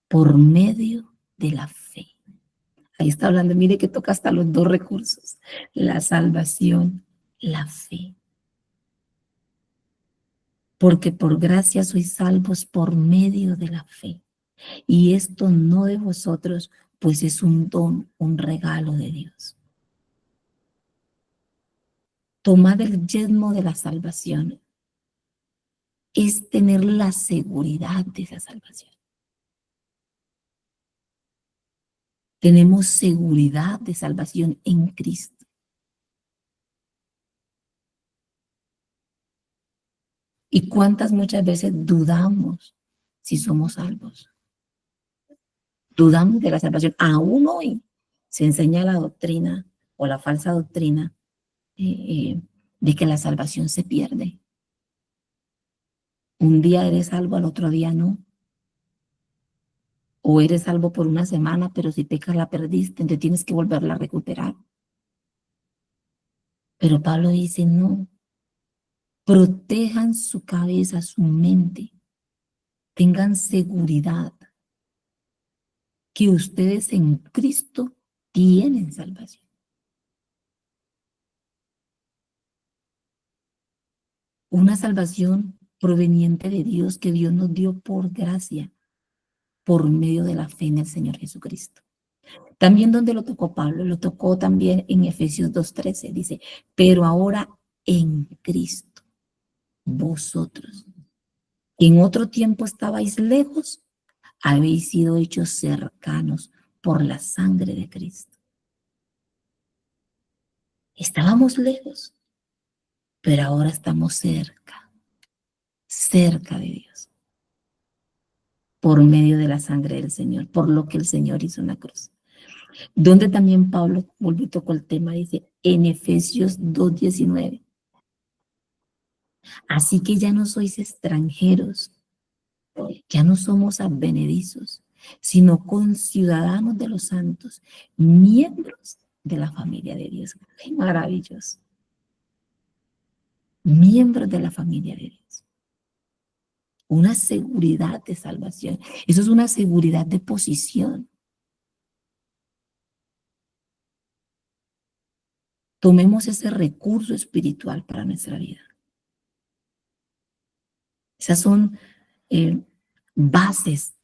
por medio de la fe. Ahí está hablando, mire que toca hasta los dos recursos, la salvación, la fe. Porque por gracia sois salvos por medio de la fe. Y esto no de vosotros, pues es un don, un regalo de Dios. Tomad el yelmo de la salvación. Es tener la seguridad de esa salvación. Tenemos seguridad de salvación en Cristo. ¿Y cuántas muchas veces dudamos si somos salvos? Dudamos de la salvación. Aún hoy se enseña la doctrina o la falsa doctrina de que la salvación se pierde. Un día eres salvo, al otro día no. O eres salvo por una semana, pero si pecas la perdiste, entonces tienes que volverla a recuperar. Pero Pablo dice, no, protejan su cabeza, su mente, tengan seguridad que ustedes en Cristo tienen salvación. Una salvación proveniente de Dios que Dios nos dio por gracia, por medio de la fe en el Señor Jesucristo. También donde lo tocó Pablo, lo tocó también en Efesios 2:13, dice, pero ahora en Cristo, vosotros, que en otro tiempo estabais lejos, habéis sido hechos cercanos por la sangre de Cristo. Estábamos lejos, pero ahora estamos cerca, cerca de Dios, por medio de la sangre del Señor, por lo que el Señor hizo en la cruz. Donde también Pablo volvió y tocó el tema, dice en Efesios 2:19. Así que ya no sois extranjeros, ya no somos advenedizos, sino conciudadanos de los santos, miembros de la familia de Dios. ¡Qué maravilloso! Miembros de la familia de Dios. Una seguridad de salvación. Eso es una seguridad de posición. Tomemos ese recurso espiritual para nuestra vida. Esas son bases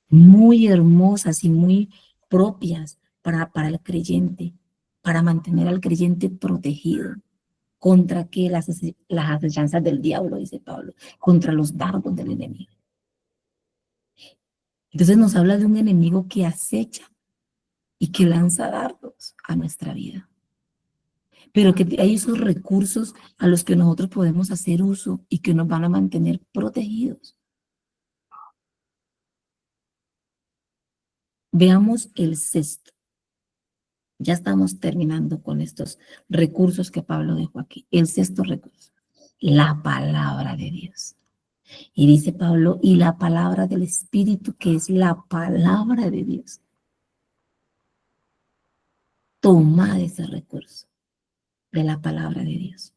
muy hermosas y muy propias para el creyente, para mantener al creyente protegido. ¿Contra qué? Las acechanzas del diablo, dice Pablo, contra los dardos del enemigo. Entonces nos habla de un enemigo que acecha y que lanza dardos a nuestra vida. Pero que hay esos recursos a los que nosotros podemos hacer uso y que nos van a mantener protegidos. Veamos el sexto. Ya estamos terminando con estos recursos que Pablo dejó aquí. El sexto recurso, la palabra de Dios. Y dice Pablo, y la palabra del Espíritu, que es la palabra de Dios. Tomad ese recurso de la palabra de Dios.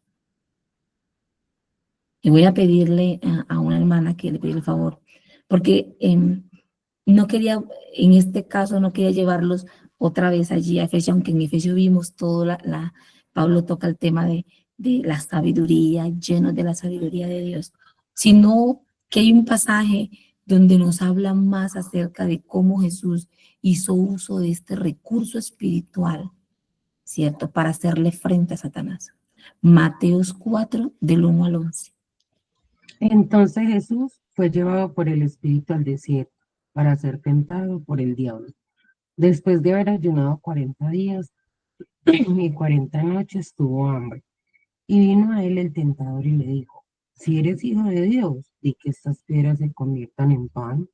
Y voy a pedirle a una hermana que le pida el favor, porque no quería, en este caso, no quería llevarlos otra vez allí a Efesios, aunque en Efesios vimos todo, Pablo toca el tema de la sabiduría, llenos de la sabiduría de Dios, sino que hay un pasaje donde nos habla más acerca de cómo Jesús hizo uso de este recurso espiritual, ¿cierto? Para hacerle frente a Satanás. Mateos 4, del 1 al 11. Entonces Jesús fue llevado por el Espíritu al desierto para ser tentado por el diablo. Después de haber ayunado 40 días y 40 noches, tuvo hambre. Y vino a él el tentador y le dijo, si eres hijo de Dios, di que estas piedras se conviertan en pan.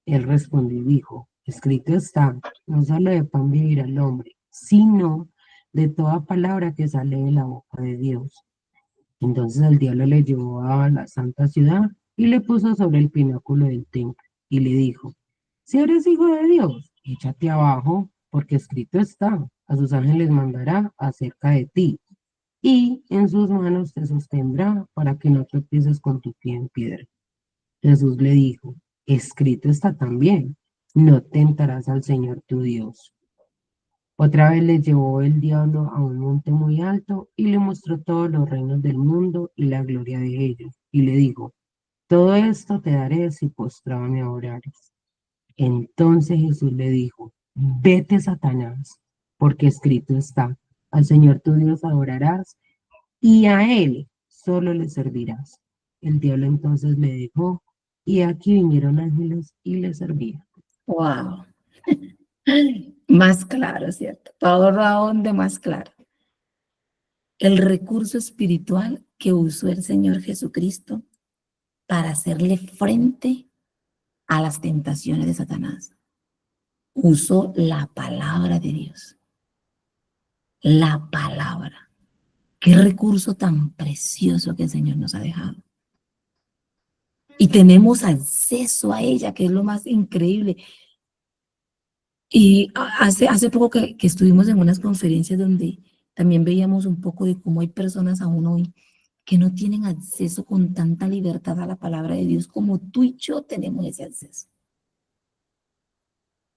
Él respondió y dijo, escrito está, no solo de pan vivirá el hombre, sino de toda palabra que sale de la boca de Dios. Entonces el diablo le llevó a la santa ciudad y le puso sobre el pináculo del templo y le dijo, si eres hijo de Dios, échate abajo, porque escrito está, a sus ángeles mandará acerca de ti, y en sus manos te sostendrá para que no tropieces con tu pie en piedra. Jesús le dijo, escrito está también, no tentarás al Señor tu Dios. Otra vez le llevó el diablo a un monte muy alto y le mostró todos los reinos del mundo y la gloria de ellos. Y le dijo, todo esto te daré si postrado me adorares. Entonces Jesús le dijo, vete, Satanás, porque escrito está, al Señor tu Dios adorarás y a Él solo le servirás. El diablo entonces le dejó y aquí vinieron ángeles y le servían. ¡Wow! Más claro, ¿cierto? Todo a donde más claro. El recurso espiritual que usó el Señor Jesucristo para hacerle frente a las tentaciones de Satanás. Usó la palabra de Dios. La palabra. Qué recurso tan precioso que el Señor nos ha dejado. Y tenemos acceso a ella, que es lo más increíble. Y hace poco que estuvimos en unas conferencias donde también veíamos un poco de cómo hay personas aún hoy que no tienen acceso con tanta libertad a la palabra de Dios como tú y yo tenemos ese acceso.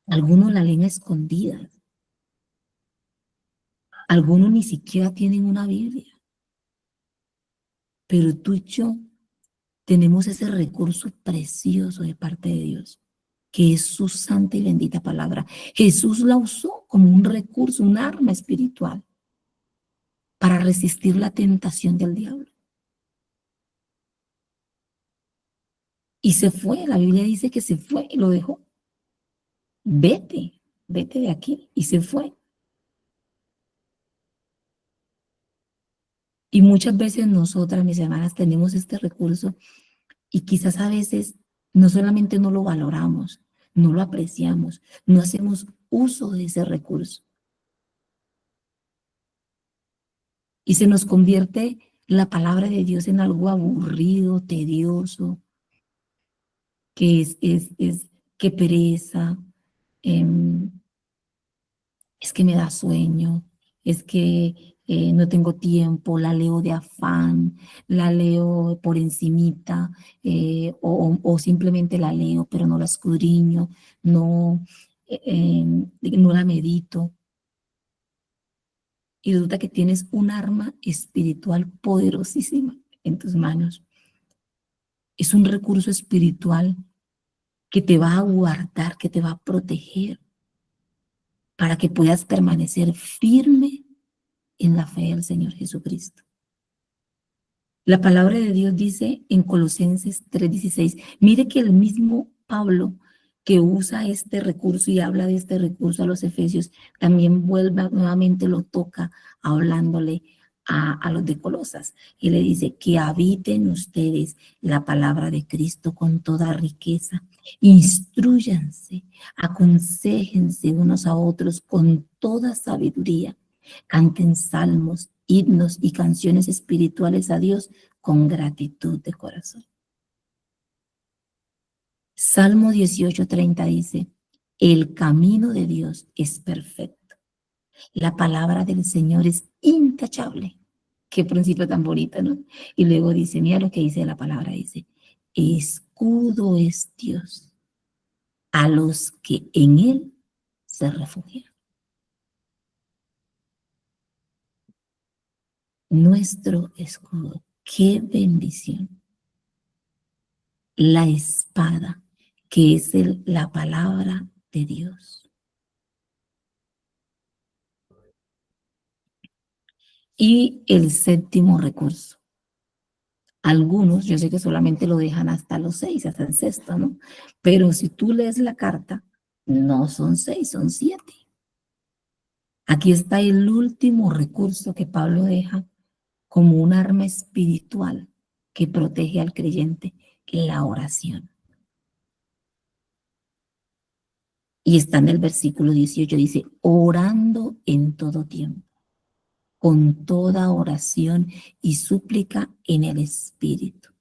Algunos la leen a escondidas. Algunos ni siquiera tienen una Biblia. Pero tú y yo tenemos ese recurso precioso de parte de Dios, que es su santa y bendita palabra. Jesús la usó como un recurso, un arma espiritual para resistir la tentación del diablo. Y se fue, la Biblia dice que se fue y lo dejó. Vete, vete de aquí. Y se fue. Y muchas veces nosotras, mis hermanas, tenemos este recurso y quizás a veces no solamente no lo valoramos, no lo apreciamos, no hacemos uso de ese recurso. Y se nos convierte la palabra de Dios en algo aburrido, tedioso, que pereza, em, es que me da sueño, es que no tengo tiempo, la leo de afán, la leo por encimita, o simplemente la leo, pero no la escudriño, no, no la medito. Y resulta que tienes un arma espiritual poderosísima en tus manos. Es un recurso espiritual que te va a guardar, que te va a proteger, para que puedas permanecer firme en la fe del Señor Jesucristo. La palabra de Dios dice en Colosenses 3:16, mire que el mismo Pablo que usa este recurso y habla de este recurso a los efesios, también vuelve nuevamente, lo toca hablándole a los de Colosas y le dice que habiten ustedes la palabra de Cristo con toda riqueza, instrúyanse, aconséjense unos a otros con toda sabiduría, canten salmos, himnos y canciones espirituales a Dios con gratitud de corazón. Salmo 18:30 dice, el camino de Dios es perfecto. La palabra del Señor es intachable. Qué principio tan bonito, ¿no? Y luego dice, mira lo que dice la palabra, dice, escudo es Dios a los que en Él se refugian. Nuestro escudo, qué bendición. La espada, que es la palabra de Dios. Y el séptimo recurso. Algunos, yo sé que solamente lo dejan hasta los 6, hasta el sexto, ¿no? Pero si tú lees la carta, no son 6, son 7. Aquí está el último recurso que Pablo deja como un arma espiritual que protege al creyente, la oración. Y está en el versículo 18, dice, orando en todo tiempo, con toda oración y súplica en el Espíritu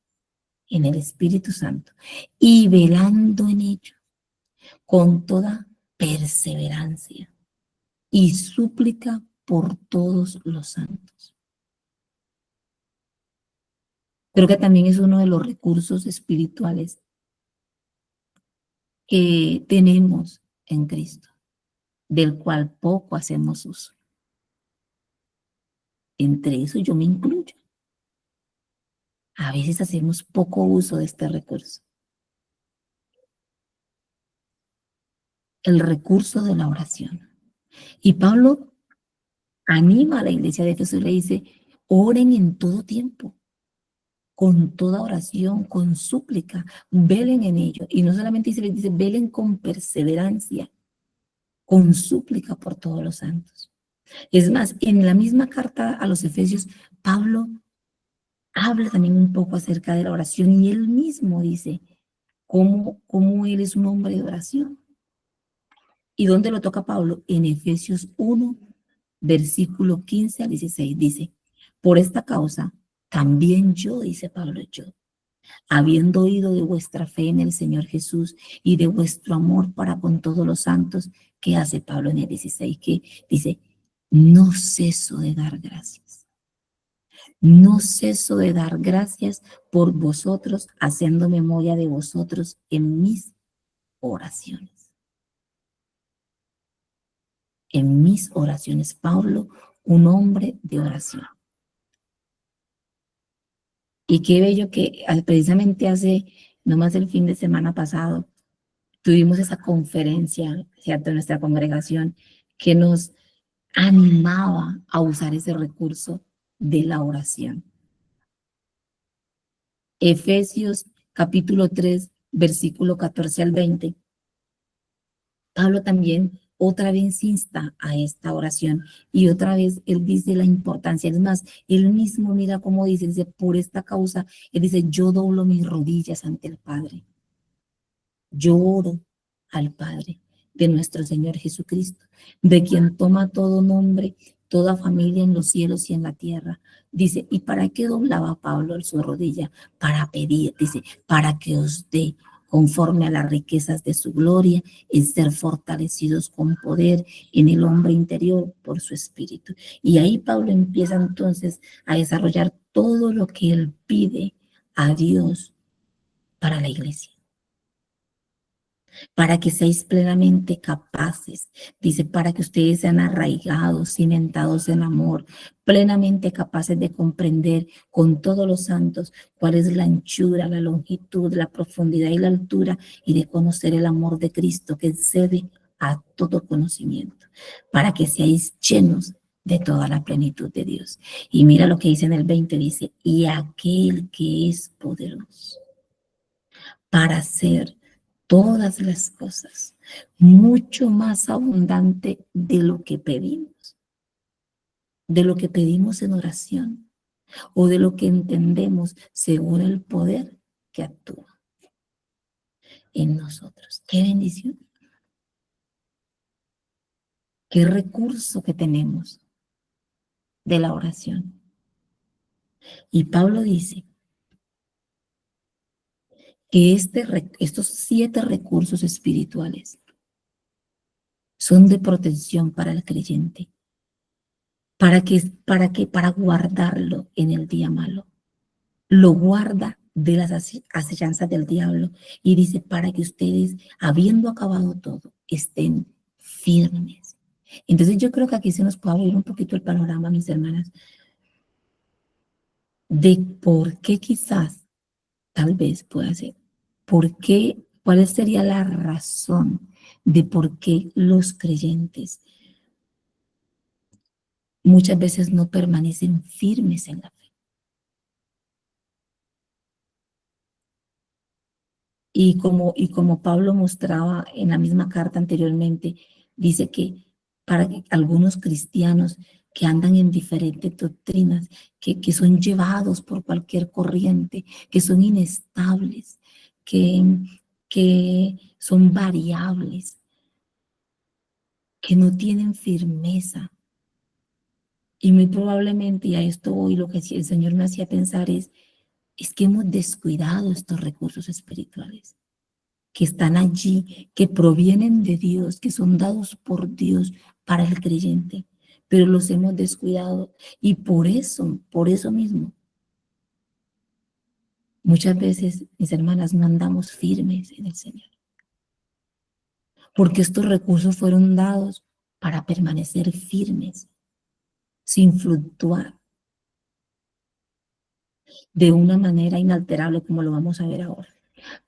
Santo, y velando en ello, con toda perseverancia y súplica por todos los santos. Creo que también es uno de los recursos espirituales que tenemos en Cristo, del cual poco hacemos uso. Entre eso yo me incluyo. A veces hacemos poco uso de este recurso. El recurso de la oración. Y Pablo anima a la iglesia de Jesús, le dice, oren en todo tiempo, con toda oración, con súplica, velen en ello. Y no solamente les dice, velen con perseverancia, con súplica por todos los santos. Es más, en la misma carta a los Efesios, Pablo habla también un poco acerca de la oración y él mismo dice cómo él es un hombre de oración. ¿Y dónde lo toca Pablo? En Efesios 1, versículo 15 al 16, dice, por esta causa, también yo, dice Pablo, yo, habiendo oído de vuestra fe en el Señor Jesús y de vuestro amor para con todos los santos, que hace Pablo en el 16, que dice, no ceso de dar gracias. No ceso de dar gracias por vosotros, haciendo memoria de vosotros en mis oraciones. En mis oraciones, Pablo, un hombre de oración. Y qué bello que precisamente hace, no más el fin de semana pasado, tuvimos esa conferencia, ¿cierto?, en nuestra congregación, que nos animaba a usar ese recurso de la oración. Efesios capítulo 3, versículo 14 al 20. Pablo también otra vez insta a esta oración y otra vez él dice la importancia. Es más, él mismo mira cómo dice, por esta causa, él dice, yo doblo mis rodillas ante el Padre. Yo oro al Padre de nuestro Señor Jesucristo, de quien toma todo nombre, toda familia en los cielos y en la tierra. Dice, ¿y para qué doblaba Pablo su rodilla? Para pedir, dice, para que os dé, conforme a las riquezas de su gloria, en ser fortalecidos con poder en el hombre interior por su espíritu. Y ahí Pablo empieza entonces a desarrollar todo lo que él pide a Dios para la iglesia, para que seáis plenamente capaces, dice, para que ustedes sean arraigados, cimentados en amor, plenamente capaces de comprender con todos los santos cuál es la anchura, la longitud, la profundidad y la altura, y de conocer el amor de Cristo que excede a todo conocimiento, para que seáis llenos de toda la plenitud de Dios. Y mira lo que dice en el 20, dice, y aquel que es poderoso para hacer todas las cosas, mucho más abundante de lo que pedimos en oración o de lo que entendemos según el poder que actúa en nosotros. ¡Qué bendición! ¡Qué recurso que tenemos de la oración! Y Pablo dice que estos 7 recursos espirituales son de protección para el creyente. Para guardarlo en el día malo. Lo guarda de las acechanzas del diablo y dice para que ustedes, habiendo acabado todo, estén firmes. Entonces yo creo que aquí se nos puede abrir un poquito el panorama, mis hermanas, de por qué quizás, tal vez pueda ser, cuál sería la razón de por qué los creyentes muchas veces no permanecen firmes en la fe. Y como Pablo mostraba en la misma carta anteriormente, dice que para algunos cristianos que andan en diferentes doctrinas, que son llevados por cualquier corriente, que son inestables, que son variables, que no tienen firmeza. Y muy probablemente, y a esto hoy lo que el Señor me hacía pensar es que hemos descuidado estos recursos espirituales que están allí, que provienen de Dios, que son dados por Dios para el creyente, pero los hemos descuidado y por eso mismo, muchas veces, mis hermanas, no andamos firmes en el Señor, porque estos recursos fueron dados para permanecer firmes, sin fluctuar, de una manera inalterable, como lo vamos a ver ahora.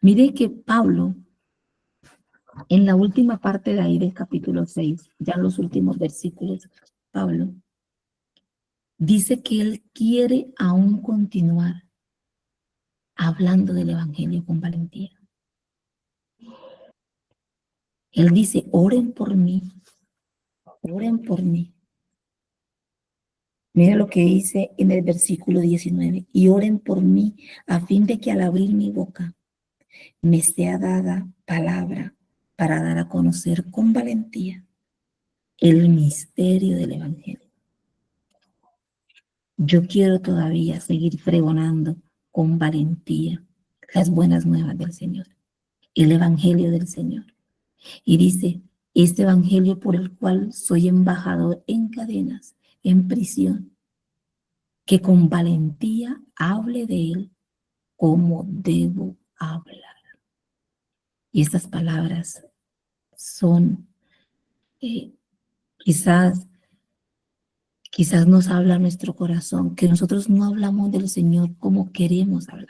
Mire que Pablo, en la última parte de ahí del capítulo 6, ya en los últimos versículos, Pablo dice que él quiere aún continuar hablando del evangelio con valentía. Él dice, oren por mí, oren por mí. Mira lo que dice en el versículo 19, y oren por mí a fin de que al abrir mi boca me sea dada palabra para dar a conocer con valentía el misterio del evangelio. Yo quiero todavía seguir pregonando con valentía las buenas nuevas del Señor, el evangelio del Señor. Y dice, este evangelio por el cual soy embajador en cadenas, en prisión, que con valentía hable de él como debo hablar. Y estas palabras son, eh, quizás nos habla nuestro corazón, que nosotros no hablamos del Señor como queremos hablar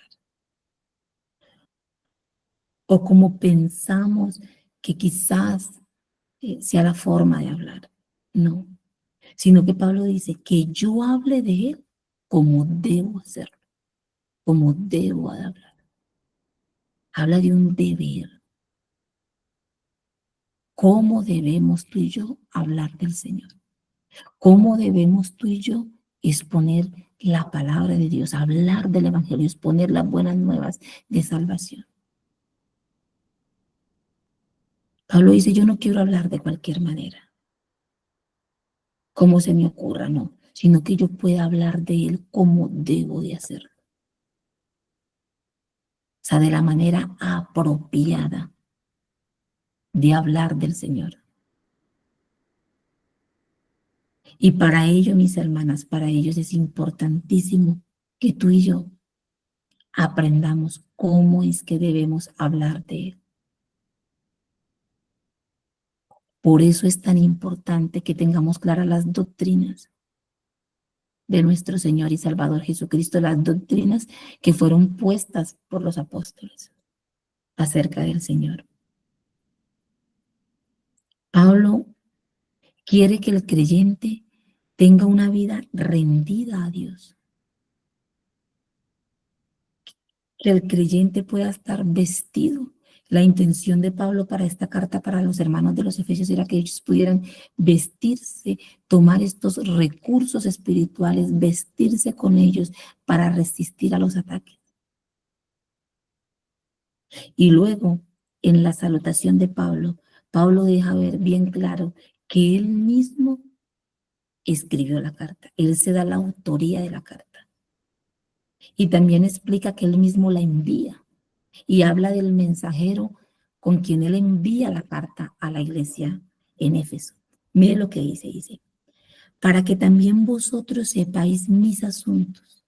o como pensamos que quizás sea la forma de hablar. No, sino que Pablo dice que yo hable de él como debo hacerlo, como debo de hablar. Habla de un deber. ¿Cómo debemos tú y yo hablar del Señor? ¿Cómo debemos tú y yo exponer la palabra de Dios, hablar del Evangelio, exponer las buenas nuevas de salvación? Pablo dice, yo no quiero hablar de cualquier manera, como se me ocurra, no, sino que yo pueda hablar de él como debo de hacerlo. O sea, de la manera apropiada de hablar del Señor. Y para ello, mis hermanas, para ellos es importantísimo que tú y yo aprendamos cómo es que debemos hablar de él. Por eso es tan importante que tengamos claras las doctrinas de nuestro Señor y Salvador Jesucristo, las doctrinas que fueron puestas por los apóstoles acerca del Señor. Pablo quiere que el creyente tenga una vida rendida a Dios, que el creyente pueda estar vestido. La intención de Pablo para esta carta para los hermanos de los Efesios era que ellos pudieran vestirse, tomar estos recursos espirituales, vestirse con ellos para resistir a los ataques. Y luego, en la salutación de Pablo, Pablo deja ver bien claro que él mismo escribió la carta. Él se da la autoría de la carta. Y también explica que él mismo la envía. Y habla del mensajero con quien él envía la carta a la iglesia en Éfeso. Mire lo que dice, para que también vosotros sepáis mis asuntos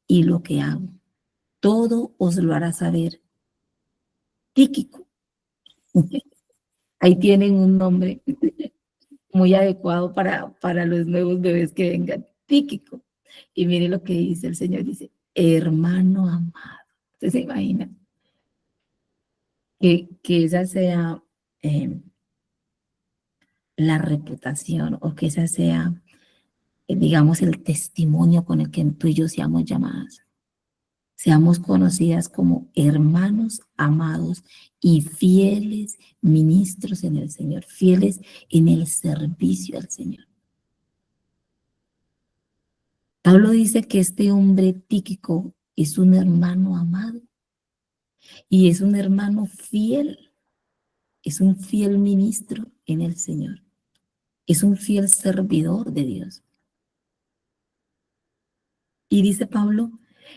y lo que hago. Todo os lo hará saber Tíquico. Ahí tienen un nombre muy adecuado para los nuevos bebés que vengan, Tíquico. Y mire lo que dice el Señor, dice, hermano amado. ¿Usted se imagina? Que esa sea la reputación o que esa sea, digamos, el testimonio con el que tú y yo seamos llamadas. Seamos conocidas como hermanos amados y fieles ministros en el Señor, fieles en el servicio al Señor. Pablo dice que este hombre Tíquico es un hermano amado y es un hermano fiel, es un fiel ministro en el Señor, es un fiel servidor de Dios. Y dice Pablo,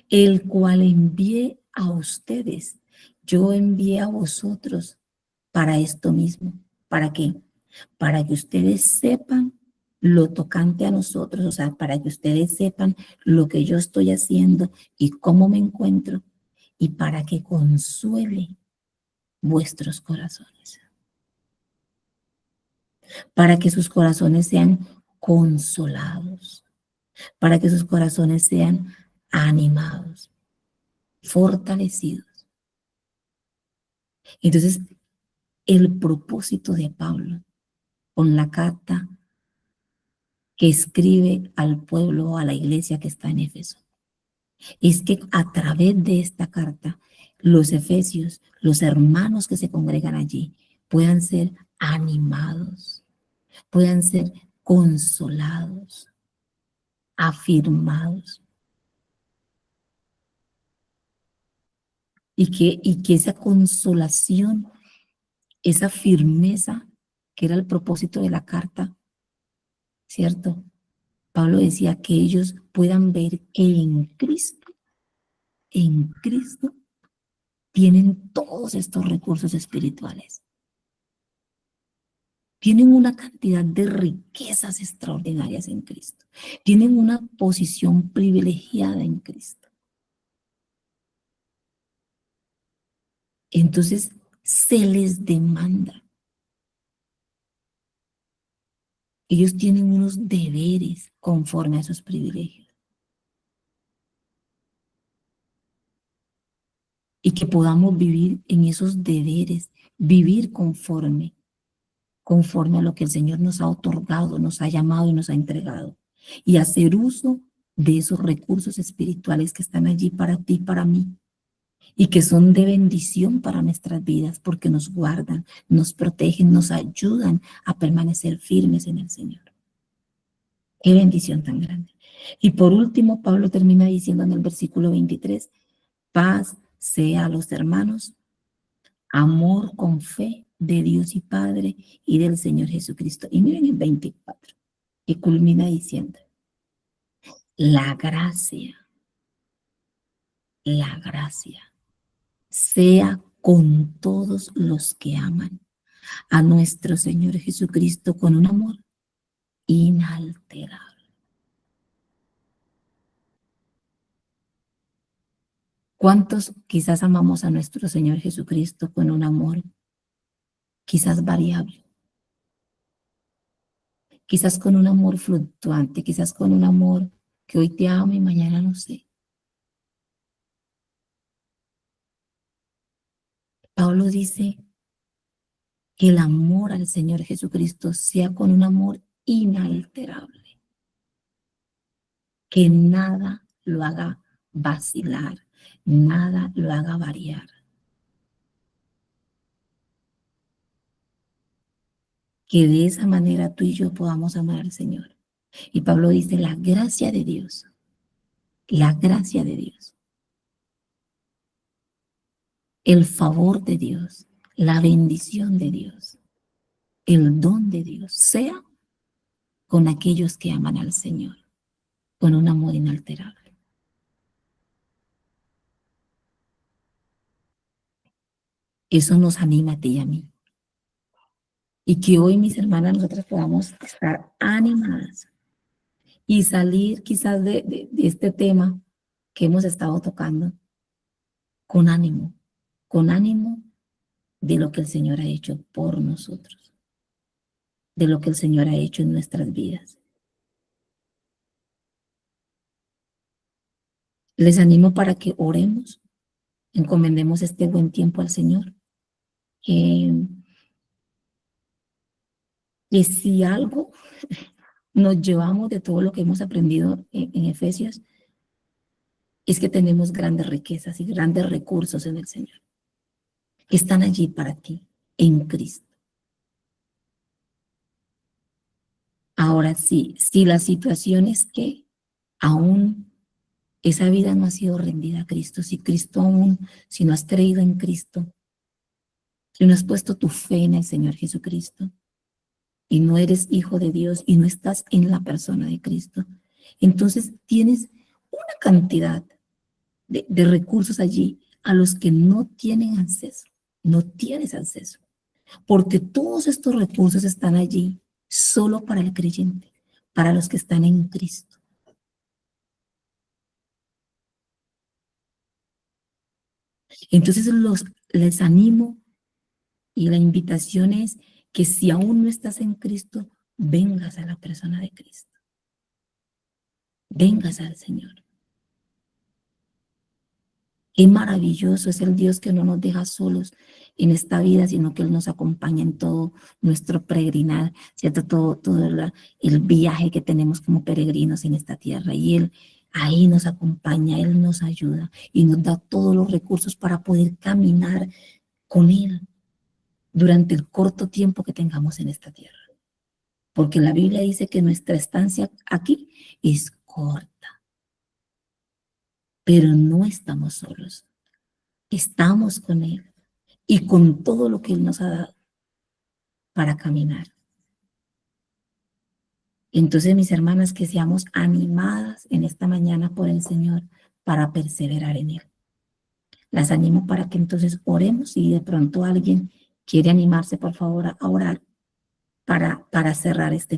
el cual envié a ustedes, yo envié a vosotros para esto mismo. ¿Para qué? Para que ustedes sepan lo tocante a nosotros, o sea, para que ustedes sepan lo que yo estoy haciendo y cómo me encuentro, y para que consuele vuestros corazones, para que sus corazones sean consolados, para que sus corazones sean animados, fortalecidos. Entonces, el propósito de Pablo con la carta que escribe al pueblo, a la iglesia que está en Éfeso, es que a través de esta carta, los efesios, los hermanos que se congregan allí, puedan ser animados, puedan ser consolados, afirmados, y que esa consolación, esa firmeza, que era el propósito de la carta, ¿cierto? Pablo decía que ellos puedan ver que en Cristo tienen todos estos recursos espirituales. Tienen una cantidad de riquezas extraordinarias en Cristo. Tienen una posición privilegiada en Cristo. Entonces, se les demanda. Ellos tienen unos deberes conforme a esos privilegios. Y que podamos vivir en esos deberes, vivir conforme a lo que el Señor nos ha otorgado, nos ha llamado y nos ha entregado. Y hacer uso de esos recursos espirituales que están allí para ti y para mí. Y que son de bendición para nuestras vidas porque nos guardan, nos protegen, nos ayudan a permanecer firmes en el Señor. Qué bendición tan grande. Y por último, Pablo termina diciendo en el versículo 23, paz sea a los hermanos, amor con fe de Dios y Padre y del Señor Jesucristo. Y miren el 24, que culmina diciendo, la gracia sea con todos los que aman a nuestro Señor Jesucristo con un amor inalterable. ¿Cuántos quizás amamos a nuestro Señor Jesucristo con un amor quizás variable? Quizás con un amor fluctuante, quizás con un amor que hoy te amo y mañana no sé. Pablo dice que el amor al Señor Jesucristo sea con un amor inalterable, que nada lo haga vacilar, nada lo haga variar. Que de esa manera tú y yo podamos amar al Señor. Y Pablo dice, la gracia de Dios, el favor de Dios, la bendición de Dios, el don de Dios, sea con aquellos que aman al Señor, con un amor inalterable. Eso nos anima a ti y a mí. Y que hoy, mis hermanas, nosotras podamos estar animadas y salir quizás de este tema que hemos estado tocando con ánimo de lo que el Señor ha hecho por nosotros, de lo que el Señor ha hecho en nuestras vidas. Les animo para que oremos, encomendemos este buen tiempo al Señor, que si algo nos llevamos de todo lo que hemos aprendido en Efesios, es que tenemos grandes riquezas y grandes recursos en el Señor, que están allí para ti, en Cristo. Ahora sí, si la situación es que aún esa vida no ha sido rendida a Cristo, si no has creído en Cristo, si no has puesto tu fe en el Señor Jesucristo, y no eres hijo de Dios y no estás en la persona de Cristo, entonces tienes una cantidad de recursos allí a los que no tienen acceso, no tienes acceso, porque todos estos recursos están allí solo para el creyente, para los que están en Cristo. Entonces les animo y la invitación es que si aún no estás en Cristo, vengas a la persona de Cristo. Vengas al Señor. Qué maravilloso es el Dios que no nos deja solos en esta vida, sino que Él nos acompaña en todo nuestro peregrinar, ¿cierto? Todo el viaje que tenemos como peregrinos en esta tierra. Y Él ahí nos acompaña, Él nos ayuda y nos da todos los recursos para poder caminar con Él durante el corto tiempo que tengamos en esta tierra. Porque la Biblia dice que nuestra estancia aquí es corta. Pero no estamos solos. Estamos con Él y con todo lo que Él nos ha dado para caminar. Entonces, mis hermanas, que seamos animadas en esta mañana por el Señor para perseverar en Él. Las animo para que entonces oremos y de pronto alguien quiere animarse, por favor, a orar para cerrar este